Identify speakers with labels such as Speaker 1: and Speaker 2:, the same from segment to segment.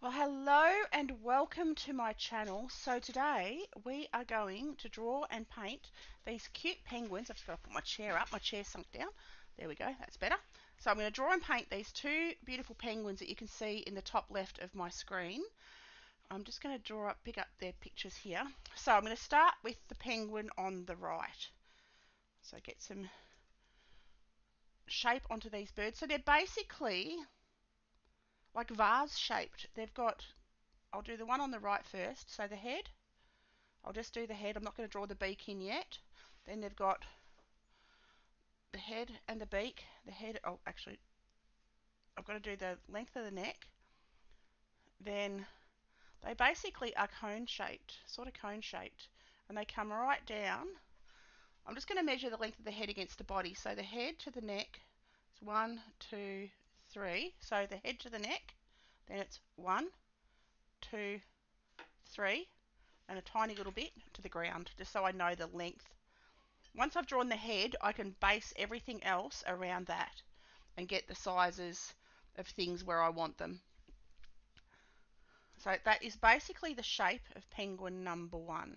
Speaker 1: Well, hello and welcome to my channel. So today we are going to draw and paint these cute penguins. I've just got to put my chair up. My chair sunk down. There we go. That's better. So I'm going to draw and paint these two beautiful penguins that you can see in the top left of my screen. I'm just going to pick up their pictures here. So I'm going to start with the penguin on the right. So get some shape onto these birds. So they're basically like vase shaped. I'll do the one on the right first. So the head, I'll just do the head. I'm not going to draw the beak in yet. Then they've got the head and the beak. The head, oh, actually, I've got to do the length of the neck. Then they basically are cone shaped, sort of cone shaped, and they come right down. I'm just going to measure the length of the head against the body. So the head to the neck is 1, 2, 3. So the head to the neck, then it's 1, 2, 3, and a tiny little bit to the ground, just so I know the length. Once I've drawn the head, I can base everything else around that and get the sizes of things where I want them. So that is basically the shape of penguin number 1.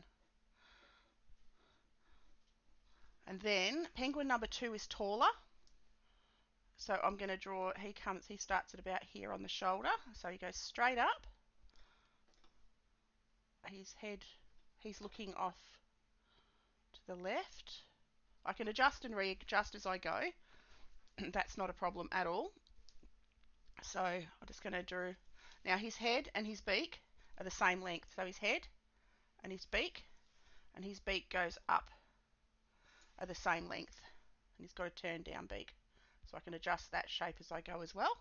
Speaker 1: And then penguin number 2 is taller. So I'm going to draw, he starts at about here on the shoulder. So he goes straight up. His head, he's looking off to the left. I can adjust and readjust as I go. That's not a problem at all. So I'm just going to draw. Now his head and his beak are the same length. So his head and his beak goes up are the same length. And he's got a turn down beak. So I can adjust that shape as I go as well.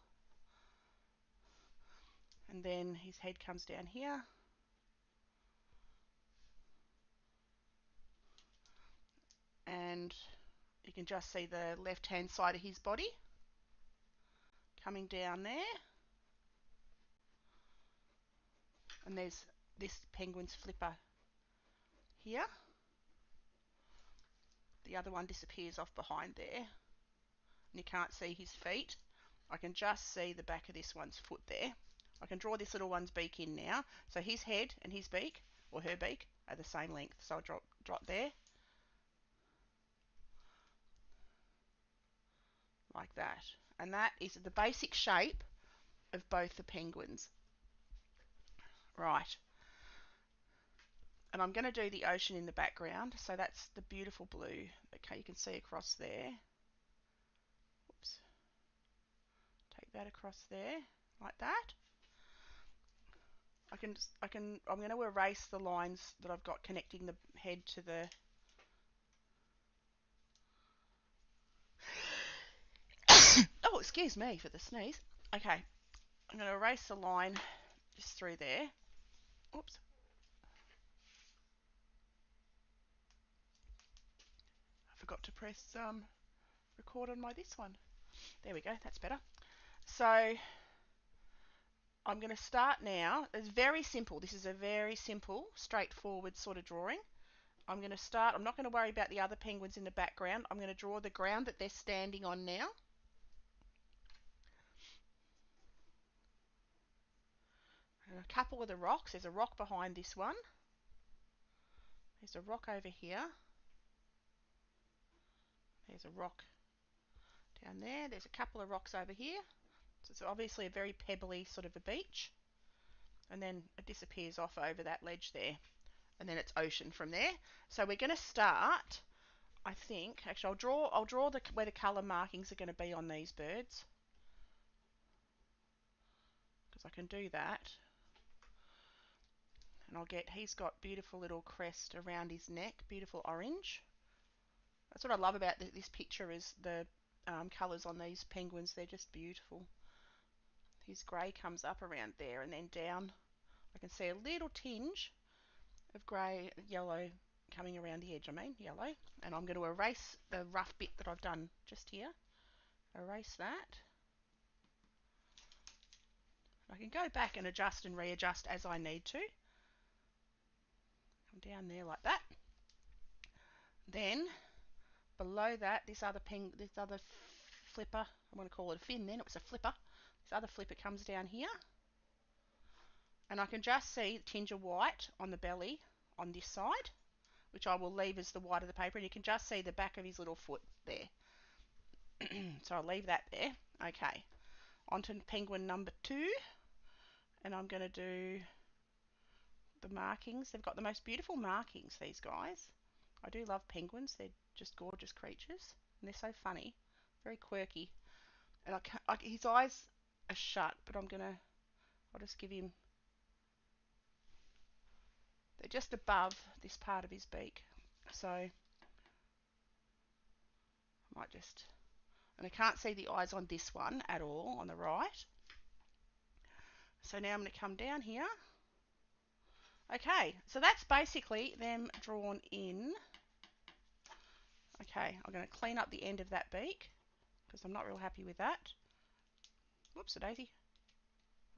Speaker 1: And then his head comes down here. And you can just see the left hand side of his body coming down there. And there's this penguin's flipper here. The other one disappears off behind there. And you can't see his feet. I can just see the back of this one's foot there. I can draw this little one's beak in now. So his head and his beak, or her beak, are the same length. So I'll drop there. Like that. And that is the basic shape of both the penguins. Right. And I'm going to do the ocean in the background. So that's the beautiful blue. Okay, you can see across there. Oops. Take that across there, like that. I'm going to erase the lines that I've got connecting the head to the oh, excuse me for the sneeze. Okay, I'm going to erase the line just through there. Oops. I forgot to press record on this one. There we go, that's better. So I'm going to start now. It's very simple. This is a very simple, straightforward sort of drawing. I'm going to start. I'm not going to worry about the other penguins in the background. I'm going to draw the ground that they're standing on now. And a couple of the rocks. There's a rock behind this one. There's a rock over here. There's a rock down there. There's a couple of rocks over here. So it's obviously a very pebbly sort of a beach. And then it disappears off over that ledge there. And then it's ocean from there. So we're going to start, I think, actually I'll draw where the colour markings are going to be on these birds. Because I can do that. And he's got beautiful little crest around his neck, beautiful orange. That's what I love about this picture is the colours on these penguins. They're just beautiful. His grey comes up around there and then down. I can see a little tinge of grey, yellow coming around the edge. Yellow. And I'm going to erase the rough bit that I've done just here. Erase that. I can go back and adjust and readjust as I need to. Come down there like that. Then below that, this other flipper, I want to call it a fin then, it was a flipper. This other flipper comes down here. And I can just see the tinge of white on the belly on this side, which I will leave as the white of the paper, and you can just see the back of his little foot there. So I'll leave that there. Okay, on to penguin number 2, and I'm going to do the markings. They've got the most beautiful markings, these guys. I do love penguins. They're just gorgeous creatures, and they're so funny, very quirky. And his eyes are shut, but I'll just give him, they're just above this part of his beak. So I might just, and I can't see the eyes on this one at all on the right. So now I'm going to come down here. Okay, so that's basically them drawn in. Okay, I'm going to clean up the end of that beak because I'm not real happy with that. Whoops, a daisy.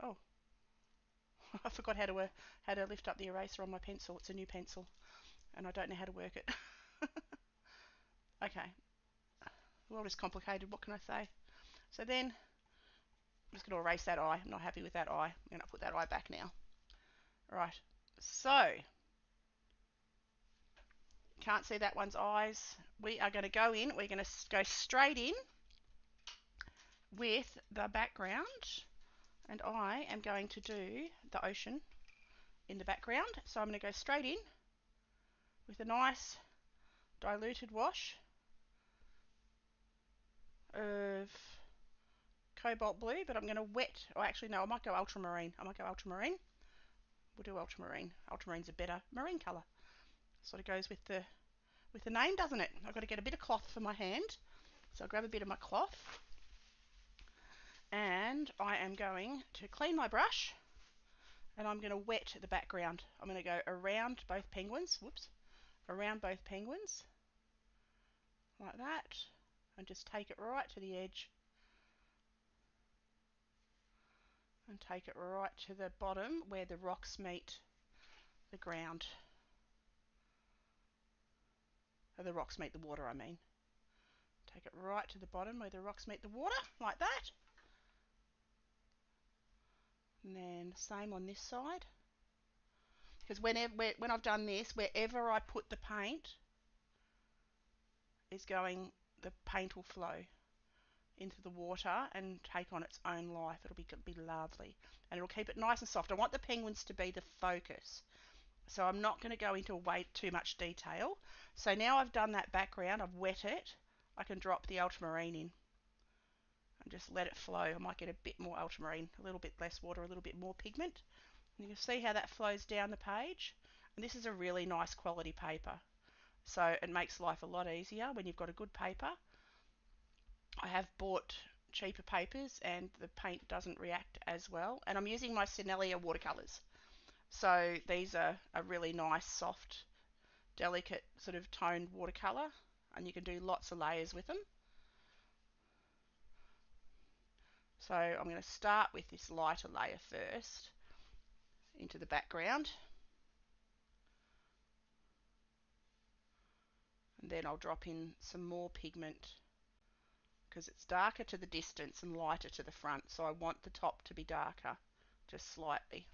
Speaker 1: Oh, I forgot how to lift up the eraser on my pencil. It's a new pencil, and I don't know how to work it. Okay, the world is complicated. What can I say? So then I'm just going to erase that eye. I'm not happy with that eye. I'm going to put that eye back now. Right. So can't see that one's eyes. We are going to go in. We're going to go straight in with the background, and I am going to do the ocean in the background. So I'm going to go straight in with a nice diluted wash of cobalt blue, but I'm going to wet, or actually no, I might go ultramarine. We'll do ultramarine. Ultramarine's a better marine colour. Sort of goes with the name, doesn't it? I've got to get a bit of cloth for my hand. So I'll grab a bit of my cloth, and I am going to clean my brush, and I'm going to wet the background. I'm going to go around both penguins, around both penguins, like that, and just take it right to the edge, and take it right to the bottom where the rocks meet the ground. Or the rocks meet the water, I mean. Take it right to the bottom where the rocks meet the water, like that. And then same on this side. Because when I've done this, wherever I put the paint is going, the paint will flow into the water and take on its own life. It'll be lovely, and it'll keep it nice and soft. I want the penguins to be the focus, so I'm not going to go into way too much detail. So now I've done that background, I've wet it, I can drop the ultramarine in and just let it flow. I might get a bit more ultramarine, a little bit less water, a little bit more pigment. And you can see how that flows down the page. And this is a really nice quality paper, so it makes life a lot easier when you've got a good paper. I have bought cheaper papers and the paint doesn't react as well. And I'm using my Sennelier watercolours. So these are a really nice, soft, delicate sort of toned watercolour, and you can do lots of layers with them. So I'm going to start with this lighter layer first into the background, and then I'll drop in some more pigment because it's darker to the distance and lighter to the front, so I want the top to be darker just slightly.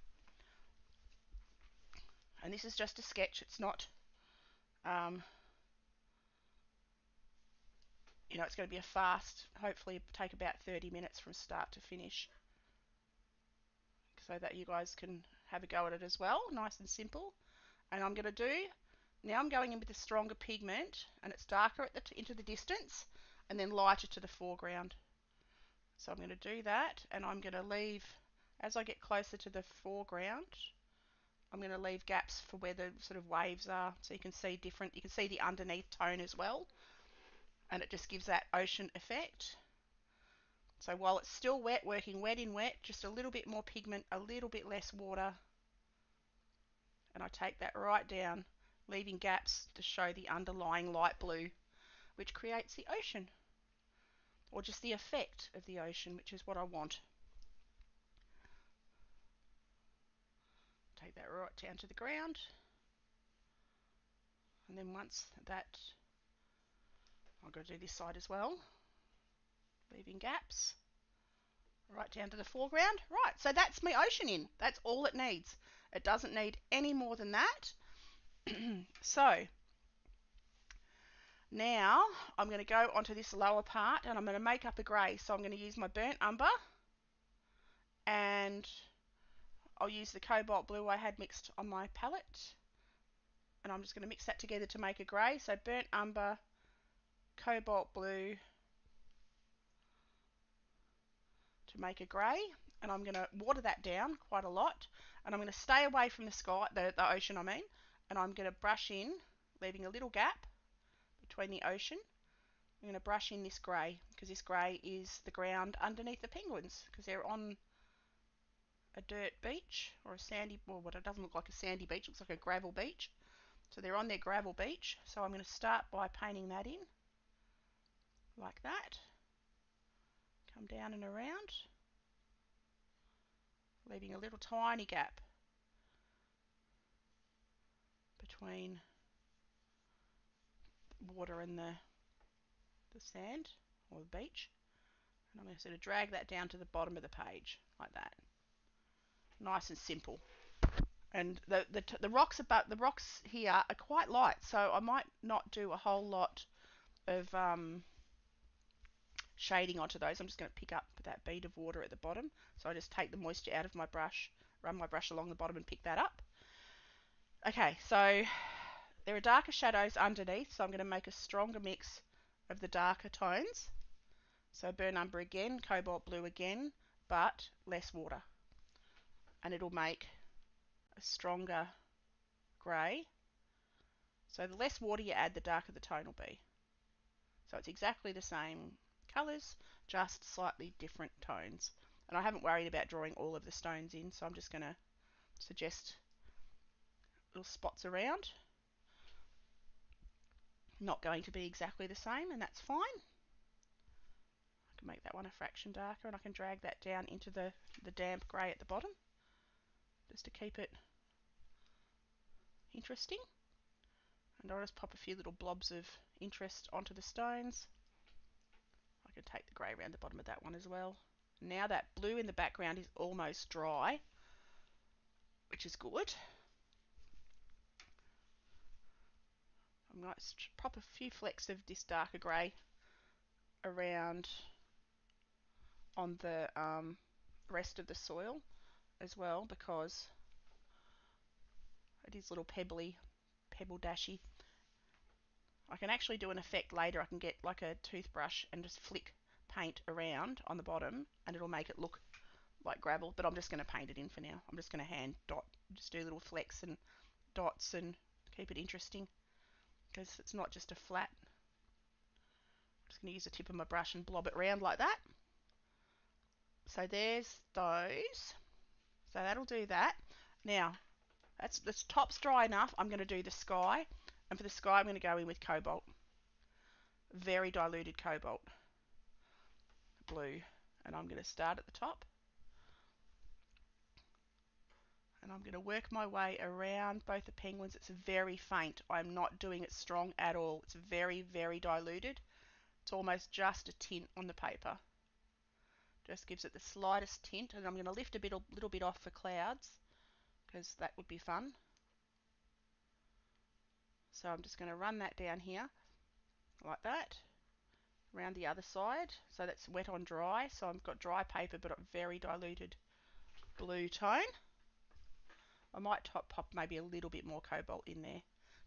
Speaker 1: And this is just a sketch, it's not it's going to be a fast, hopefully take about 30 minutes from start to finish, so that you guys can have a go at it as well, nice and simple. And I'm going to do, now I'm going in with a stronger pigment, and it's darker at into the distance and then lighter to the foreground. So I'm going to do that, and I'm going to leave, as I get closer to the foreground, I'm going to leave gaps for where the sort of waves are, so you can see different, you can see the underneath tone as well, and it just gives that ocean effect. So while it's still wet, working wet in wet, just a little bit more pigment, a little bit less water, and I take that right down, leaving gaps to show the underlying light blue, which creates the ocean, or just the effect of the ocean, which is what I want. Take that right down to the ground, and then once that, I've got to do this side as well, leaving gaps, right down to the foreground. Right, so that's my ocean in. That's all it needs. It doesn't need any more than that. So now I'm going to go onto this lower part and I'm going to make up a grey. So I'm going to use my burnt umber and I'll use the cobalt blue I had mixed on my palette. And I'm just going to mix that together to make a grey. So burnt umber, cobalt blue to make a grey. And I'm going to water that down quite a lot. And I'm going to stay away from the sky, the ocean I mean. And I'm going to brush in, leaving a little gap between the ocean. I'm going to brush in this grey because this grey is the ground underneath the penguins because they're on a dirt beach or a sandy, well, what it doesn't look like a sandy beach, it looks like a gravel beach. So they're on their gravel beach. So I'm going to start by painting that in like that. Come down and around, leaving a little tiny gap between water and the sand or the beach. And I'm going to sort of drag that down to the bottom of the page like that. Nice and simple. And the rocks about the rocks here are quite light, so I might not do a whole lot of shading onto those. I'm just going to pick up that bead of water at the bottom. So I just take the moisture out of my brush, run my brush along the bottom and pick that up. Okay, so there are darker shadows underneath, so I'm going to make a stronger mix of the darker tones. So burnt umber again, cobalt blue again, but less water. And it'll make a stronger grey. So the less water you add, the darker the tone will be. So it's exactly the same colours, just slightly different tones. And I haven't worried about drawing all of the stones in, so I'm just going to suggest little spots around. Not going to be exactly the same, and that's fine. I can make that one a fraction darker, and I can drag that down into the damp grey at the bottom, just to keep it interesting. And I'll just pop a few little blobs of interest onto the stones. I can take the grey around the bottom of that one as well. Now that blue in the background is almost dry, which is good. I'm going to pop a few flecks of this darker grey around on the rest of the soil as well, because it is a little pebble dashy. I can actually do an effect later. I can get like a toothbrush and just flick paint around on the bottom and it'll make it look like gravel, but I'm just going to paint it in for now. I'm just going to hand dot, just do little flecks and dots and keep it interesting because it's not just a flat. I'm just going to use the tip of my brush and blob it around like that. So there's those. So that'll do that. Now, this top's dry enough. I'm going to do the sky. And for the sky, I'm going to go in with cobalt. Very diluted cobalt blue. And I'm going to start at the top. And I'm going to work my way around both the penguins. It's very faint. I'm not doing it strong at all. It's very, very diluted. It's almost just a tint on the paper. Just gives it the slightest tint. And I'm going to lift a little bit off for clouds because that would be fun. So I'm just going to run that down here like that, around the other side. So that's wet on dry. So I've got dry paper but a very diluted blue tone. I might pop maybe a little bit more cobalt in there.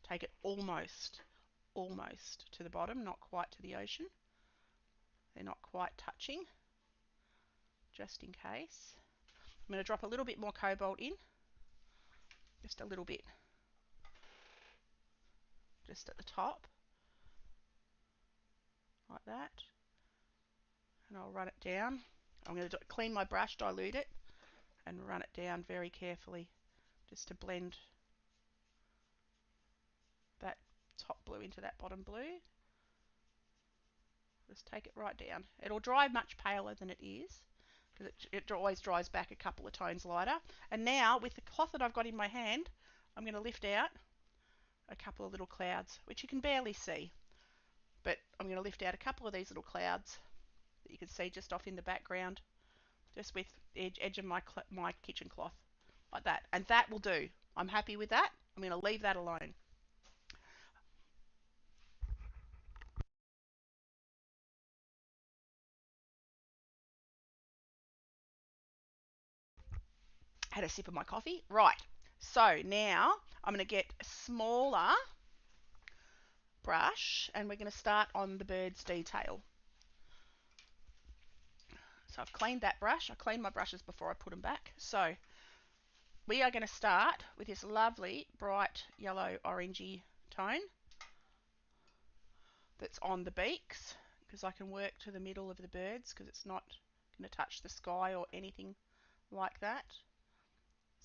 Speaker 1: Take it almost to the bottom, not quite to the ocean. They're not quite touching, just in case. I'm going to drop a little bit more cobalt in, just a little bit, just at the top, like that. And I'll run it down. I'm going to clean my brush, dilute it, and run it down very carefully, just to blend that top blue into that bottom blue. Just take it right down. It'll dry much paler than it is, because it always dries back a couple of tones lighter. And now, with the cloth that I've got in my hand, I'm going to lift out a couple of little clouds, which you can barely see. But I'm going to lift out a couple of these little clouds that you can see just off in the background. just with the edge of my kitchen cloth, like that. And that will do. I'm happy with that. I'm going to leave that alone. Had a sip of my coffee. Right. So now I'm going to get a smaller brush and we're going to start on the bird's detail. So I've cleaned that brush. I cleaned my brushes before I put them back. So we are going to start with this lovely bright yellow orangey tone that's on the beaks, because I can work to the middle of the birds because it's not going to touch the sky or anything like that.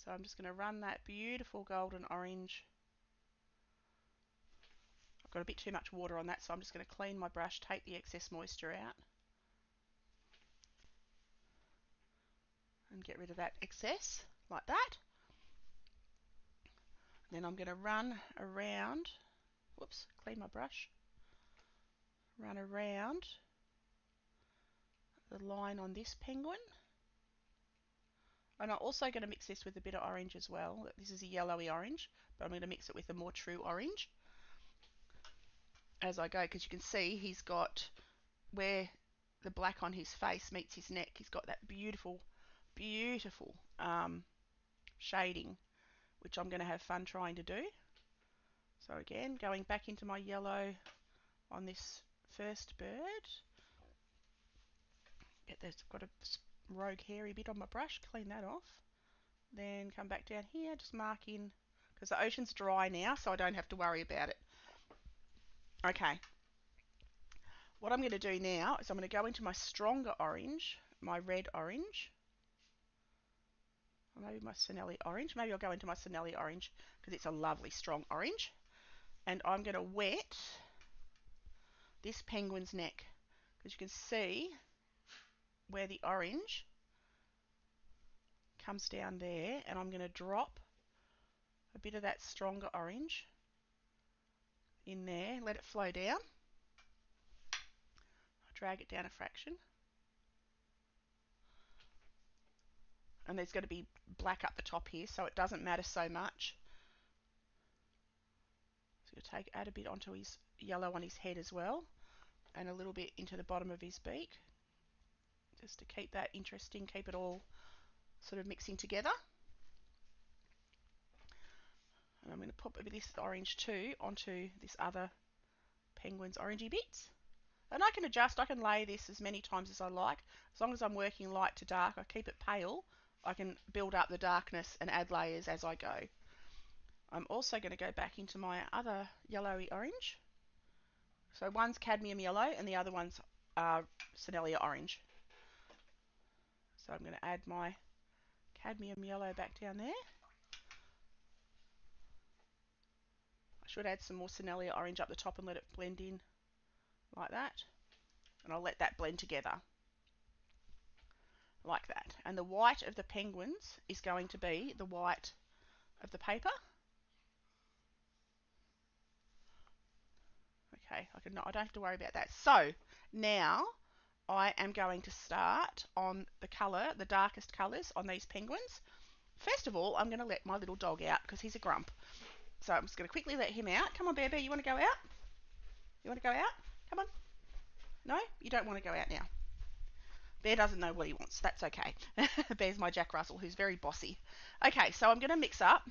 Speaker 1: So I'm just going to run that beautiful golden orange. I've got a bit too much water on that, so I'm just going to clean my brush, take the excess moisture out and get rid of that excess like that. Then I'm going to run around, whoops, clean my brush, run around the line on this penguin. And I'm also going to mix this with a bit of orange as well. This is a yellowy orange, but I'm going to mix it with a more true orange as I go, because you can see he's got where the black on his face meets his neck. He's got that beautiful, beautiful shading, which I'm going to have fun trying to do. So again, going back into my yellow on this first bird. There's got a rogue hairy bit on my brush, clean that off. Then come back down here, just mark in, because the ocean's dry now, so I don't have to worry about it. Okay, what I'm going to do now is I'm going to go into my stronger orange, my red orange, or maybe my Sinelli orange. Maybe I'll go into my Sinelli orange because it's a lovely strong orange. And I'm going to wet this penguin's neck, because you can see where the orange comes down there, and I'm going to drop a bit of that stronger orange in there, let it flow down. Drag it down a fraction. And there's going to be black up the top here, so it doesn't matter so much. So you'll add a bit onto his yellow on his head as well, and a little bit into the bottom of his beak, just to keep that interesting, keep it all sort of mixing together. And I'm going to put a bit of this orange too onto this other penguin's orangey bits. And I can adjust, I can lay this as many times as I like. As long as I'm working light to dark, I keep it pale, I can build up the darkness and add layers as I go. I'm also going to go back into my other yellowy orange. So one's cadmium yellow and the other one's Sinellia orange. So I'm going to add my cadmium yellow back down there. I should add some more Sinellia orange up the top and let it blend in like that. And I'll let that blend together like that. And the white of the penguins is going to be the white of the paper. Okay, I don't have to worry about that. So now I am going to start on the colour, the darkest colours on these penguins. First of all, I'm going to let my little dog out because he's a grump. So I'm just going to quickly let him out. Come on, Bear Bear, you want to go out? You want to go out? Come on. No? You don't want to go out now. Bear doesn't know what he wants. That's okay. Bear's my Jack Russell, who's very bossy. Okay, so I'm going to mix up.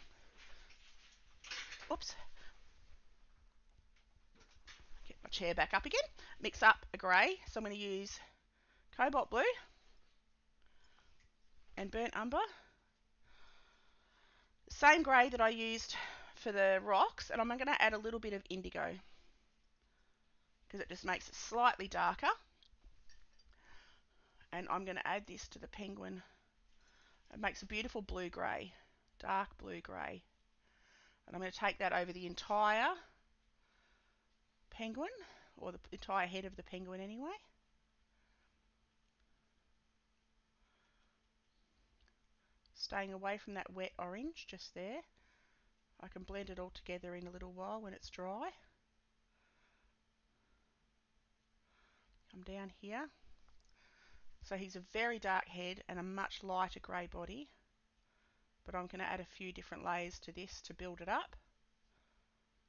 Speaker 1: Oops. Get my chair back up again. Mix up a grey. So I'm going to use cobalt blue and burnt umber. Same grey that I used for the rocks, and I'm going to add a little bit of indigo because it just makes it slightly darker. And I'm going to add this to the penguin. It makes a beautiful blue-grey, dark blue-grey. And I'm going to take that over the entire penguin, or the entire head of the penguin anyway. Staying away from that wet orange just there. I can blend it all together in a little while when it's dry. Come down here. So he's a very dark head and a much lighter grey body, but I'm going to add a few different layers to this to build it up.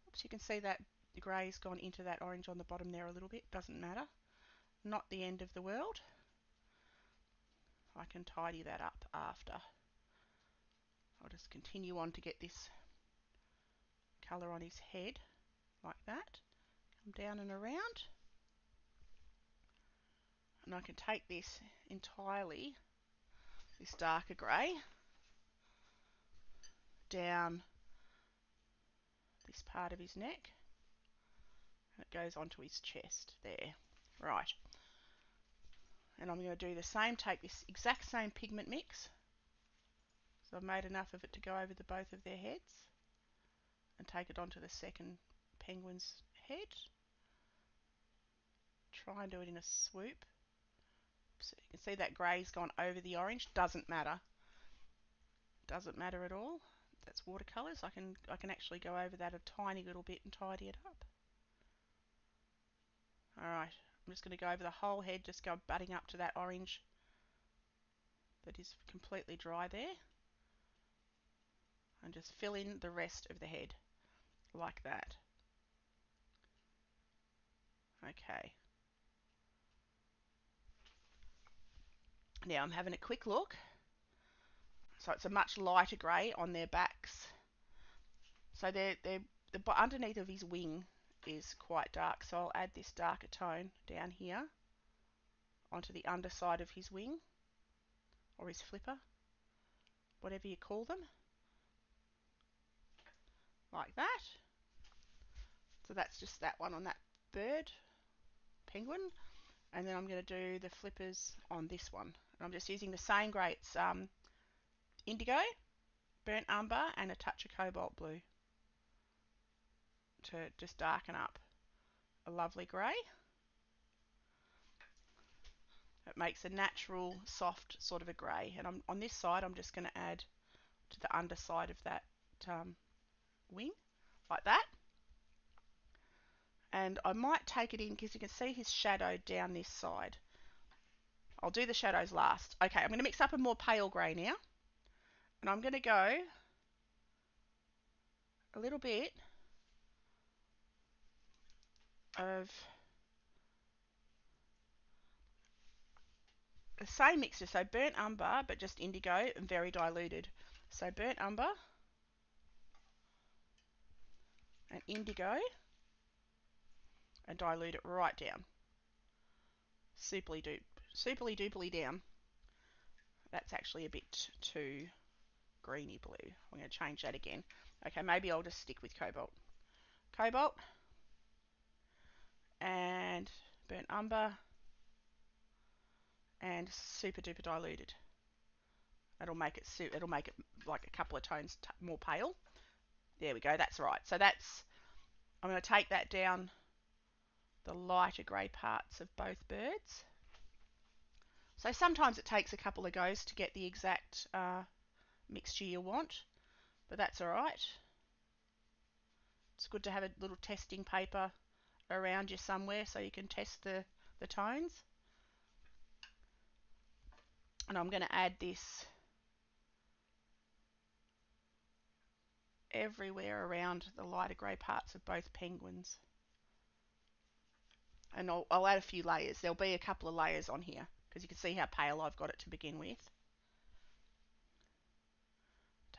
Speaker 1: Oops, you can see that the grey's gone into that orange on the bottom there a little bit, doesn't matter. Not the end of the world. I can tidy that up after. I'll just continue on to get this colour on his head like that. Come down and around. And I can take this entirely, this darker grey, down this part of his neck. And it goes onto his chest there. Right. And I'm going to do the same, take this exact same pigment mix. So I've made enough of it to go over the both of their heads. And take it onto the second penguin's head. Try and do it in a swoop. So you can see that grey's gone over the orange. Doesn't matter. Doesn't matter at all. That's watercolours. I can actually go over that a tiny little bit and tidy it up. Alright, I'm just going to go over the whole head, just go butting up to that orange that is completely dry there. And just fill in the rest of the head like that. Okay. Now I'm having a quick look. So it's a much lighter grey on their backs. So the underneath of his wing is quite dark. So I'll add this darker tone down here onto the underside of his wing, or his flipper, whatever you call them. Like that. So that's just that one on that bird, penguin. And then I'm going to do the flippers on this one. And I'm just using the same grey. It's indigo, burnt umber, and a touch of cobalt blue to just darken up a lovely grey. It makes a natural, soft sort of a grey. And on this side, I'm just going to add to the underside of that wing, like that. And I might take it in because you can see his shadow down this side. I'll do the shadows last. Okay, I'm going to mix up a more pale grey now. And I'm going to go a little bit of the same mixture, so burnt umber, but just indigo and very diluted. So burnt umber and indigo, and dilute it right down. Superly duperly down. That's actually a bit too greeny blue. I'm going to change that again. Okay, maybe I'll just stick with cobalt. Cobalt and burnt umber and super duper diluted. It'll make it like a couple of tones more pale. There we go. That's right. So that's, I'm going to take that down the lighter grey parts of both birds. So sometimes it takes a couple of goes to get the exact mixture you want, but that's alright. It's good to have a little testing paper around you somewhere so you can test the tones. And I'm going to add this everywhere around the lighter grey parts of both penguins. And I'll add a few layers. There'll be a couple of layers on here because you can see how pale I've got it to begin with.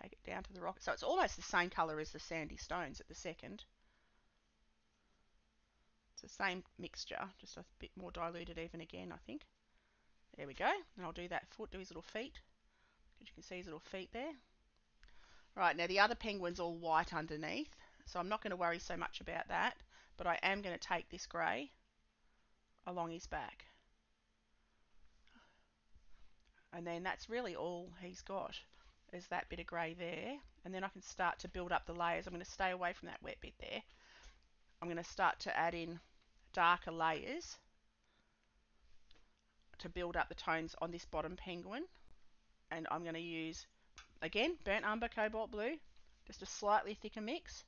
Speaker 1: Take it down to the rock. So it's almost the same colour as the sandy stones at the second. It's the same mixture, just a bit more diluted even again, I think. There we go. And I'll do that foot, do his little feet. Because you can see his little feet there. Right, now the other penguin's all white underneath, so I'm not going to worry so much about that. But I am going to take this grey along his back. And then that's really all he's got, is that bit of grey there. And then I can start to build up the layers. I'm going to stay away from that wet bit there. I'm going to start to add in darker layers to build up the tones on this bottom penguin. And I'm going to use, again, burnt umber, cobalt blue, just a slightly thicker mix,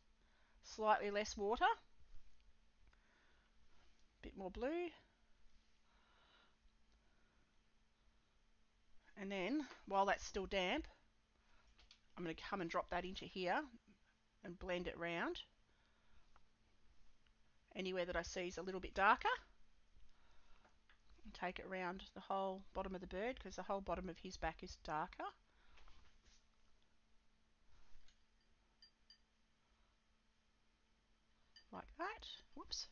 Speaker 1: slightly less water, bit more blue, And then, while that's still damp, I'm going to come and drop that into here and blend it round. Anywhere that I see is a little bit darker. And take it around the whole bottom of the bird, because the whole bottom of his back is darker. Like that. Whoops.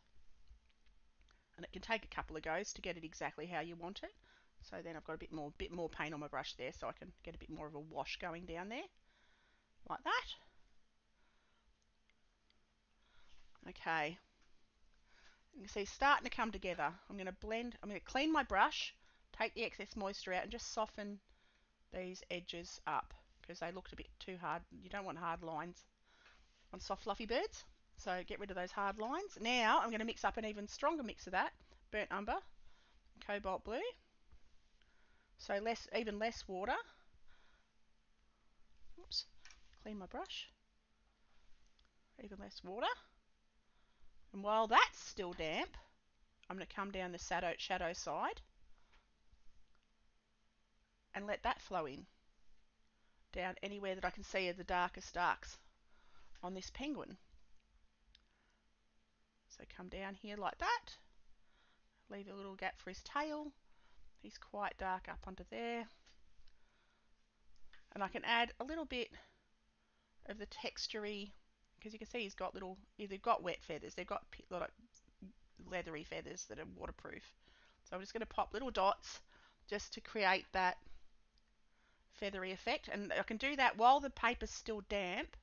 Speaker 1: And it can take a couple of goes to get it exactly how you want it. So then I've got a bit more paint on my brush there, so I can get a bit more of a wash going down there. Like that. Okay. You can see it's starting to come together. I'm going to clean my brush, take the excess moisture out, and just soften these edges up, because they looked a bit too hard. You don't want hard lines on soft fluffy birds, so get rid of those hard lines. Now I'm going to mix up an even stronger mix of that, burnt umber, cobalt blue, so even less water. Oops, clean my brush. Even less water. And while that's still damp, I'm going to come down the shadow side and let that flow in down anywhere that I can see are the darkest darks on this penguin. So come down here like that, leave a little gap for his tail. He's quite dark up onto there. And I can add a little bit of the textury, because you can see he's got they've got wet feathers, they've got like leathery feathers that are waterproof. So I'm just going to pop little dots just to create that feathery effect. And I can do that while the paper's still damp.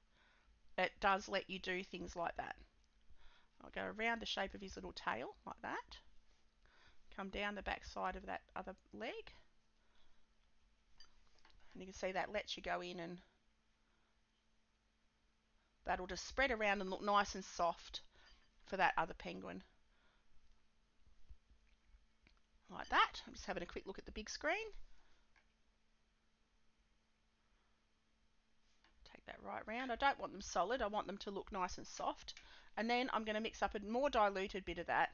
Speaker 1: It does let you do things like that. I'll go around the shape of his little tail like that. Come down the back side of that other leg. And you can see that lets you go in, and that'll just spread around and look nice and soft for that other penguin. Like that. I'm just having a quick look at the big screen. Take that right round. I don't want them solid. I want them to look nice and soft. And then I'm going to mix up a more diluted bit of that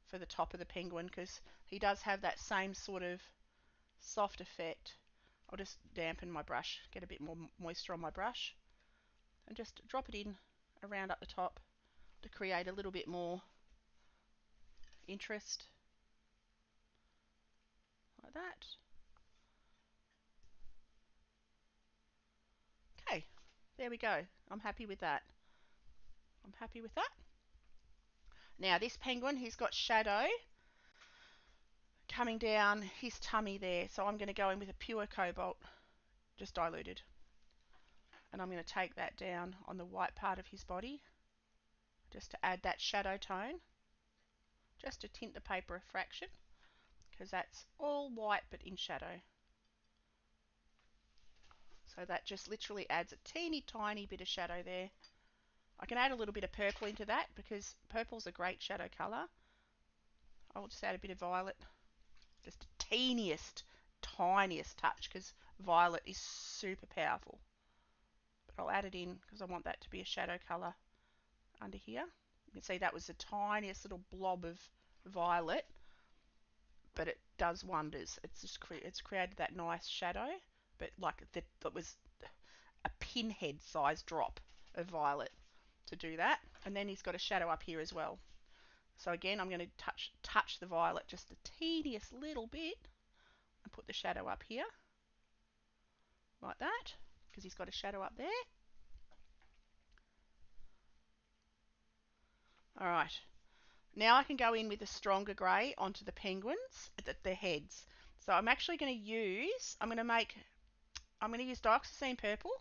Speaker 1: for the top of the penguin, because he does have that same sort of soft effect. I'll just dampen my brush, get a bit more moisture on my brush, and just drop it in around up the top to create a little bit more interest. Like that. Okay, there we go. I'm happy with that. I'm happy with that. Now this penguin, he's got shadow coming down his tummy there, so I'm going to go in with a pure cobalt, just diluted. And I'm going to take that down on the white part of his body, just to add that shadow tone, just to tint the paper a fraction, because that's all white but in shadow. So that just literally adds a teeny tiny bit of shadow there. I can add a little bit of purple into that, because purple's a great shadow colour. I'll just add a bit of violet, just the teeniest, tiniest touch, because violet is super powerful. But I'll add it in because I want that to be a shadow colour under here. You can see that was the tiniest little blob of violet, but it does wonders. It's created that nice shadow, but like that was a pinhead size drop of violet to do that. And then he's got a shadow up here as well. So again, I'm going to touch the violet just the teeniest little bit and put the shadow up here like that, because he's got a shadow up there. Alright, now I can go in with a stronger grey onto the penguins, the heads. So I'm actually going to use, I'm going to use dioxazine purple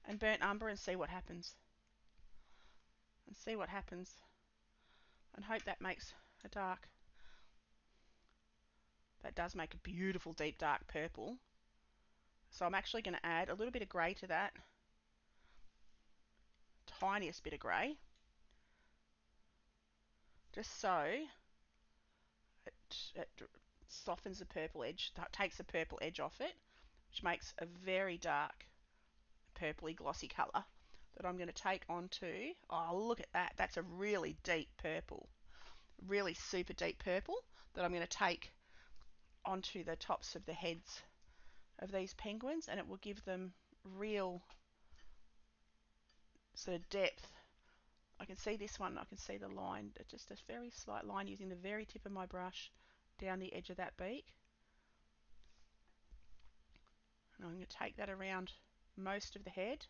Speaker 1: and burnt umber and see what happens. And see what happens. And hope that makes a dark, that does make a beautiful deep dark purple. So I'm actually going to add a little bit of grey to that. Tiniest bit of grey. Just so it softens the purple edge, takes the purple edge off it, which makes a very dark purpley glossy colour that I'm going to take onto. Oh, look at that. That's a really deep purple. Really super deep purple that I'm going to take onto the tops of the heads of these penguins, and it will give them real sort of depth. I can see this one, I can see the line, just a very slight line using the very tip of my brush down the edge of that beak. And I'm going to take that around most of the head.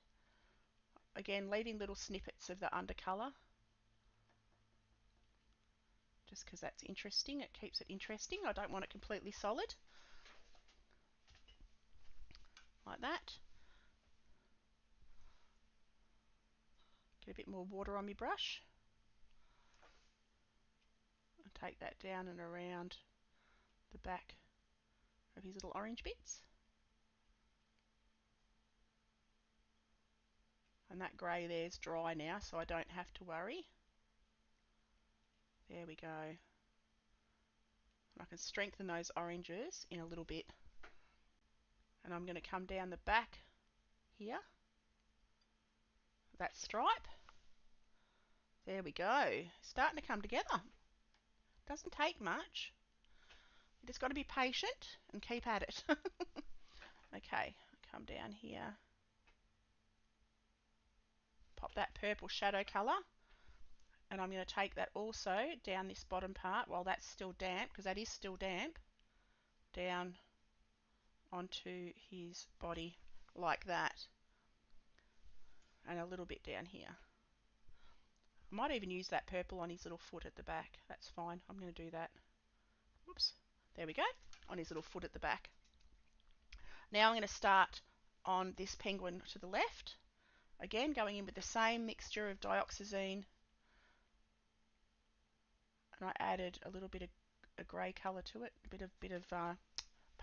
Speaker 1: Again, leaving little snippets of the undercolour, just because that's interesting. It keeps it interesting. I don't want it completely solid. Like that. Get a bit more water on my brush. And take that down and around the back of his little orange bits. And that grey there's dry now, so I don't have to worry. There we go. I can strengthen those oranges in a little bit. And I'm going to come down the back here, that stripe. There we go. Starting to come together. Doesn't take much. You just got to be patient and keep at it. Okay, come down here. Pop that purple shadow colour. And I'm going to take that also down this bottom part while that's still damp, because that is still damp, down onto his body like that. And a little bit down here. I might even use that purple on his little foot at the back. That's fine. I'm going to do that. Whoops. There we go. On his little foot at the back. Now I'm going to start on this penguin to the left. Again, going in with the same mixture of dioxazine. And I added a little bit of a grey colour to it. A bit of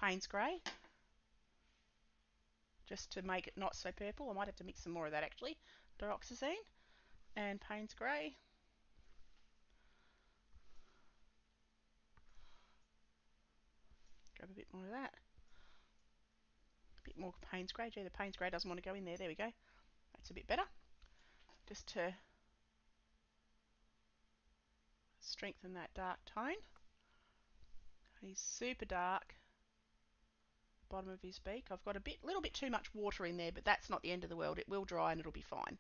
Speaker 1: Payne's grey. Just to make it not so purple. I might have to mix some more of that actually. Dioxazine and Payne's grey. Grab a bit more of that. A bit more Payne's grey. Gee, the Payne's grey doesn't want to go in there. There we go. That's a bit better. Just to strengthen that dark tone. He's super dark. Bottom of his beak. I've got a little bit too much water in there, but that's not the end of the world. It will dry and it'll be fine.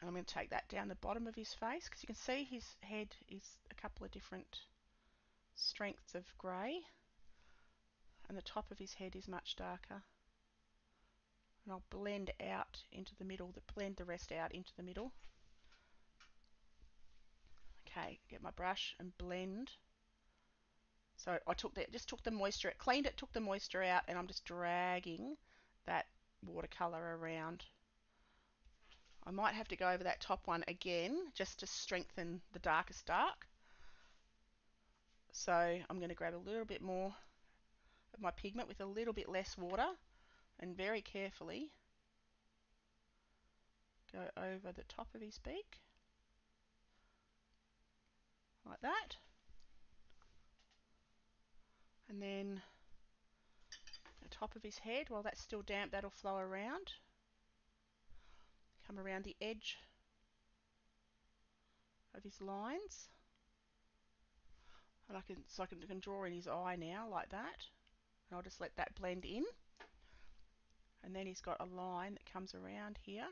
Speaker 1: And I'm going to take that down the bottom of his face, because you can see his head is a couple of different strengths of grey, and the top of his head is much darker. And I'll blend out into the middle, blend the rest out into the middle. Okay, get my brush and blend. So I just took the moisture, cleaned it, took the moisture out, and I'm just dragging that watercolour around. I might have to go over that top one again just to strengthen the darkest dark. So I'm going to grab a little bit more of my pigment with a little bit less water, and very carefully go over the top of his beak like that. And then the top of his head, while that's still damp, that'll flow around. Come around the edge of his lines. And I can draw in his eye now like that. And I'll just let that blend in. And then he's got a line that comes around here.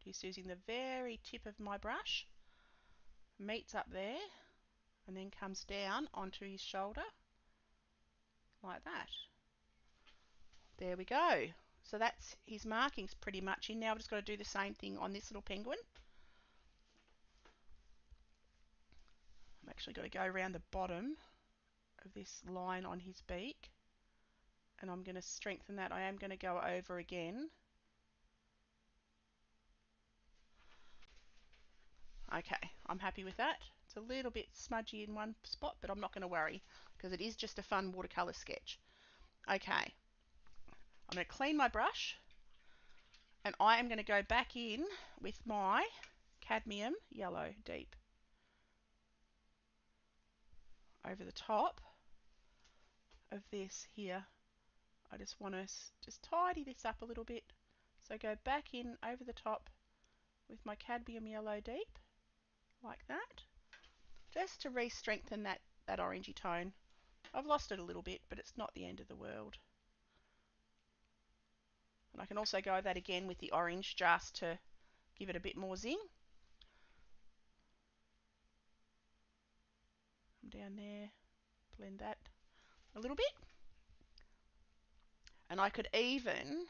Speaker 1: Just using the very tip of my brush. Meets up there. And then comes down onto his shoulder. Like that. There we go. So that's his markings pretty much in. Now I've just got to do the same thing on this little penguin. I've actually got to go around the bottom of this line on his beak, and I'm going to strengthen that. I am going to go over again. Okay, I'm happy with that. It's a little bit smudgy in one spot, but I'm not going to worry because it is just a fun watercolour sketch. Okay, I'm going to clean my brush, and I am going to go back in with my cadmium yellow deep over the top of this here. I just want to just tidy this up a little bit. So go back in over the top with my cadmium yellow deep, like that, just to re-strengthen that orangey tone. I've lost it a little bit, but it's not the end of the world. And I can also go that again with the orange just to give it a bit more zing. Come down there, blend that a little bit. And I could even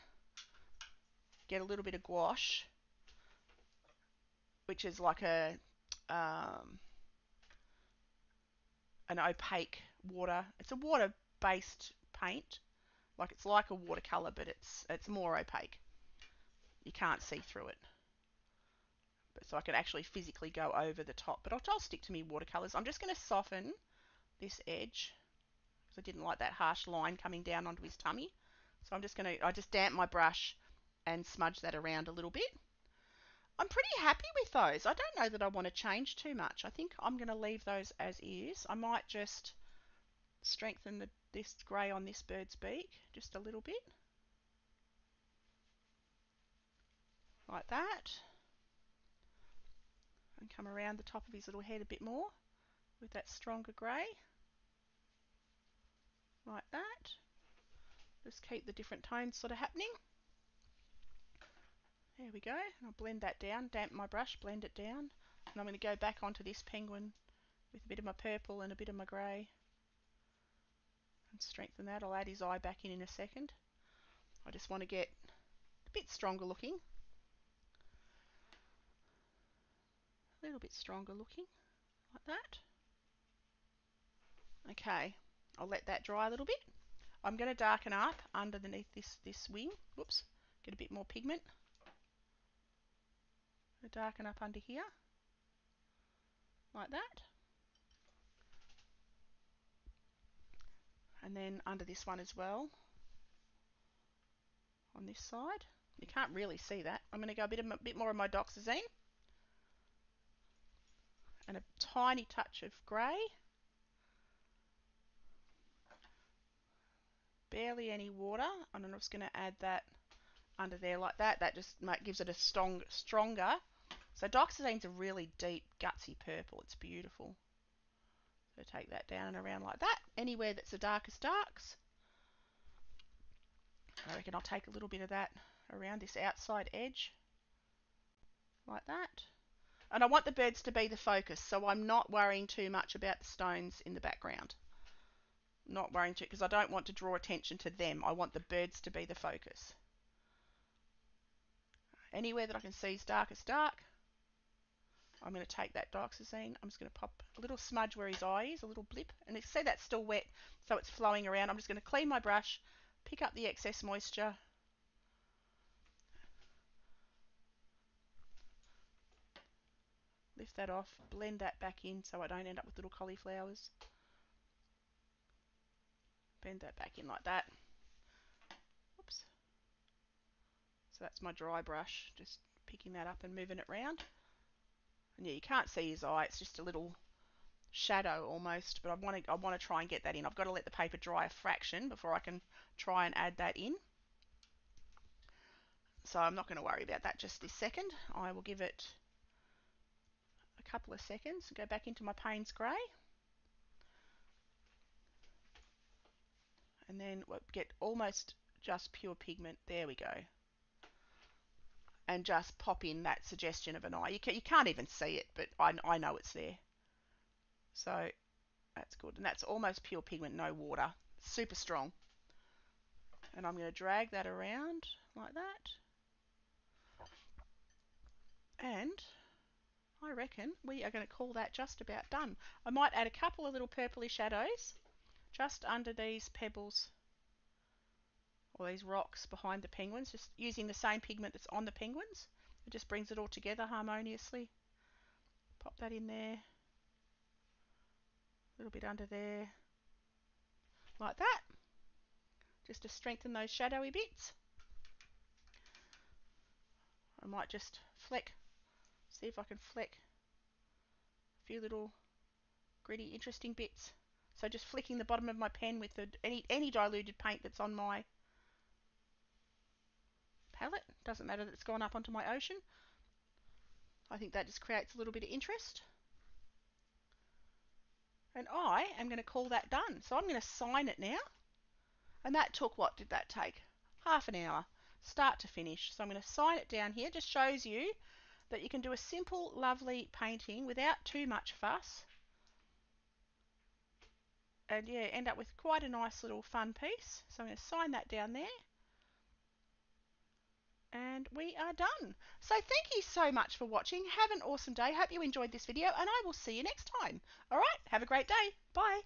Speaker 1: get a little bit of gouache, which is like an opaque water. It's a water-based paint. It's like a watercolour, but it's more opaque. You can't see through it. So I can actually physically go over the top. But I'll stick to me watercolours. I'm just going to soften this edge because I didn't like that harsh line coming down onto his tummy. So I just damp my brush and smudge that around a little bit. I'm pretty happy with those. I don't know that I want to change too much. I think I'm going to leave those as is. I might just strengthen this grey on this bird's beak just a little bit. Like that. And come around the top of his little head a bit more with that stronger grey. Like that. Just keep the different tones sort of happening. There we go. And I'll blend that down, damp my brush, blend it down. And I'm going to go back onto this penguin with a bit of my purple and a bit of my grey. And strengthen that. I'll add his eye back in a second. I just want to get a bit stronger looking. A little bit stronger looking, like that. Okay, I'll let that dry a little bit. I'm going to darken up underneath this wing. Whoops, get a bit more pigment. Darken up under here, like that. And then under this one as well, on this side. You can't really see that. I'm going to go a bit more of my doxazine. And a tiny touch of grey. Barely any water. And I'm just going to add that under there like that. That just gives it a stronger. So doxazine's a really deep, gutsy purple. It's beautiful. So take that down and around like that. Anywhere that's the darkest darks. I reckon I'll take a little bit of that around this outside edge. Like that. And I want the birds to be the focus, so I'm not worrying too much about the stones in the background. Not worrying too, because I don't want to draw attention to them. I want the birds to be the focus. Anywhere that I can see is darkest dark. I'm going to take that doxazine. I'm just going to pop a little smudge where his eye is, a little blip. And you see that's still wet, so it's flowing around. I'm just going to clean my brush, pick up the excess moisture. Lift that off, blend that back in so I don't end up with little cauliflowers. Bend that back in like that. Oops. So that's my dry brush, just picking that up and moving it around. And yeah, you can't see his eye, it's just a little shadow almost, but I want to try and get that in. I've got to let the paper dry a fraction before I can try and add that in. So I'm not going to worry about that just this second. I will give it a couple of seconds. Go back into my Payne's Grey. And then we'll get almost just pure pigment. There we go. And just pop in that suggestion of an eye. You can't even see it, but I know it's there. So that's good. And that's almost pure pigment, no water. Super strong. And I'm going to drag that around like that. And I reckon we are going to call that just about done. I might add a couple of little purpley shadows just under these pebbles or these rocks behind the penguins, just using the same pigment that's on the penguins. It just brings it all together harmoniously. Pop that in there. A little bit under there. Like that. Just to strengthen those shadowy bits. I might just see if I can fleck a few little gritty, interesting bits. So just flicking the bottom of my pen with any diluted paint that's on my palette. Doesn't matter that it's gone up onto my ocean. I think that just creates a little bit of interest. And I am going to call that done. So I'm going to sign it now. And that took, what did that take? Half an hour, start to finish. So I'm going to sign it down here. Just shows you that you can do a simple, lovely painting without too much fuss. And yeah, end up with quite a nice little fun piece. So I'm going to sign that down there. And we are done. So thank you so much for watching. Have an awesome day. Hope you enjoyed this video, and I will see you next time. All right, have a great day. Bye.